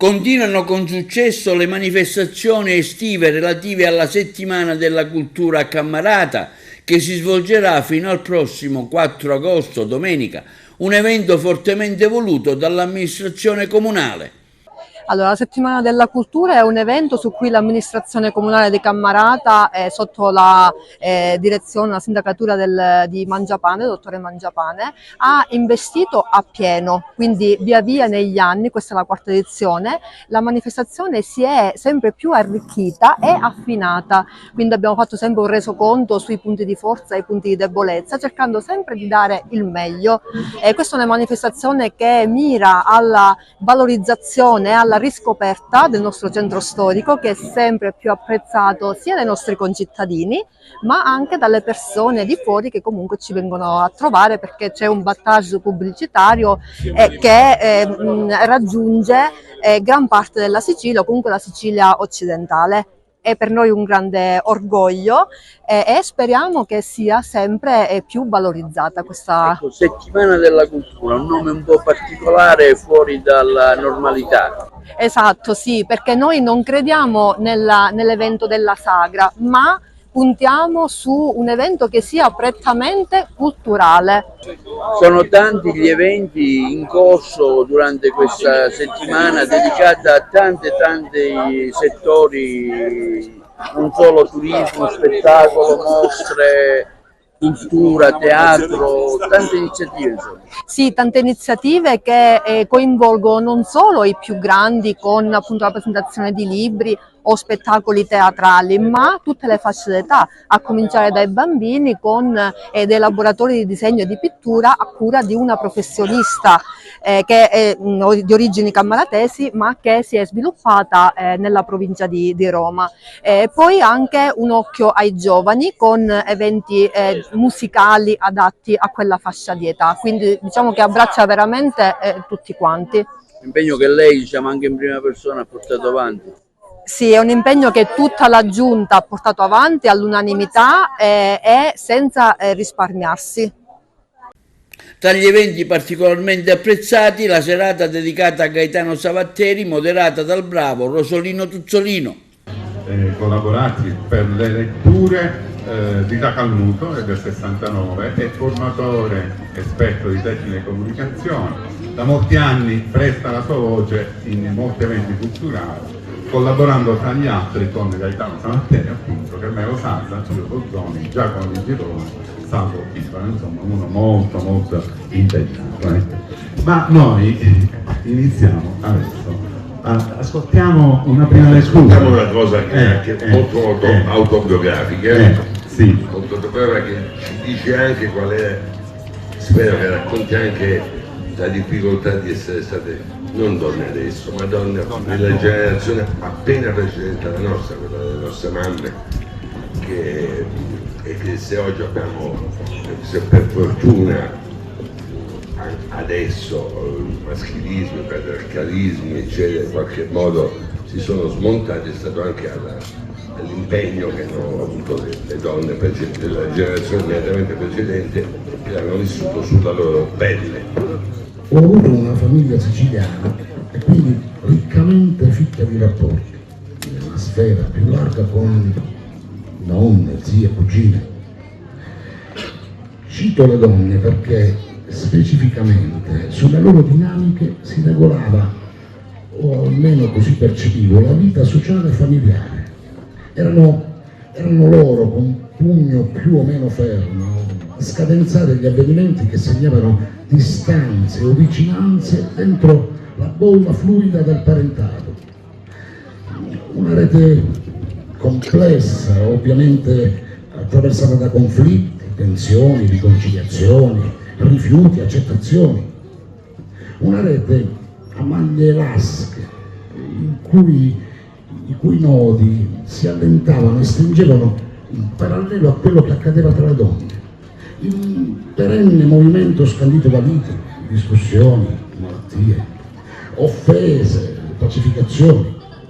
Continuano con successo le manifestazioni estive relative alla Settimana della Cultura a Cammarata, che si svolgerà fino al prossimo 4 agosto, domenica, un evento fortemente voluto dall'amministrazione comunale. Allora, la Settimana della Cultura è un evento su cui l'amministrazione comunale di Cammarata, sotto la direzione, la sindacatura di Mangiapane, dottore Mangiapane, ha investito a pieno. Quindi via via negli anni, questa è la quarta edizione, la manifestazione si è sempre più arricchita e affinata. Quindi abbiamo fatto sempre un resoconto sui punti di forza e i punti di debolezza, cercando sempre di dare il meglio. Questa è una manifestazione che mira alla valorizzazione, alla riscoperta del nostro centro storico, che è sempre più apprezzato sia dai nostri concittadini ma anche dalle persone di fuori che comunque ci vengono a trovare, perché c'è un battage pubblicitario che raggiunge gran parte della Sicilia o comunque la Sicilia occidentale. È per noi un grande orgoglio e speriamo che sia sempre più valorizzata questa Settimana della Cultura, un nome un po' particolare, fuori dalla normalità. Esatto, sì, perché noi non crediamo nell'evento della sagra, ma puntiamo su un evento che sia prettamente culturale. Sono tanti gli eventi in corso durante questa settimana, dedicata a tanti settori, non solo turismo, spettacolo, mostre, cultura, teatro, tante iniziative. Sì, tante iniziative che coinvolgono non solo i più grandi con appunto la presentazione di libri o spettacoli teatrali, ma tutte le fasce d'età, a cominciare dai bambini con dei laboratori di disegno e di pittura a cura di una professionista che è di origini cammaratesi ma che si è sviluppata nella provincia di Roma. Poi anche un occhio ai giovani con eventi musicali adatti a quella fascia di età, quindi diciamo che abbraccia veramente tutti quanti. Impegno che lei, diciamo, anche in prima persona ha portato avanti. Sì, è un impegno che tutta la Giunta ha portato avanti all'unanimità e senza risparmiarsi. Tra gli eventi particolarmente apprezzati, la serata dedicata a Gaetano Savatteri, moderata dal bravo Rosolino Tuzzolino. Collaborati per le letture Rita Calmuto, è del 69, è formatore esperto di tecniche di comunicazione, da molti anni presta la sua voce in molti eventi culturali, collaborando tra gli altri con Gaetano Savatteri, appunto, Carmelo Sasa, Giulio Bozzoni, Giacomo Di Girolamo, Salvo Pistola, insomma uno molto impegnato. Ma noi iniziamo adesso. Ascoltiamo una prima lettura. Ascoltiamo una cosa che è anche molto autobiografica, sì. Autobiografica che ci dice anche qual è, spero che racconti anche la difficoltà di essere state non donne adesso, ma donne nella generazione appena precedente alla nostra, quella delle nostre mamme, e che se oggi abbiamo, se per fortuna adesso il maschilismo, i patriarcalismi eccetera in qualche modo si sono smontati, è stato anche all'impegno che hanno avuto le donne della generazione immediatamente precedente, che hanno vissuto sulla loro pelle. Ho avuto una famiglia siciliana e quindi riccamente fitta di rapporti, nella sfera più larga con nonne, zie, cugine. Cito le donne perché specificamente sulle loro dinamiche si regolava, o almeno così percepivo, la vita sociale e familiare. Erano loro, con pugno più o meno fermo, a scadenzare gli avvenimenti che segnavano distanze o vicinanze dentro la bolla fluida del parentato. Una rete complessa, ovviamente attraversata da conflitti, tensioni, riconciliazioni, rifiuti, accettazioni. Una rete a maglie lasche, i cui nodi si allentavano e stringevano in parallelo a quello che accadeva tra le donne, in un perenne movimento scandito da liti, discussioni, malattie, offese, pacificazioni.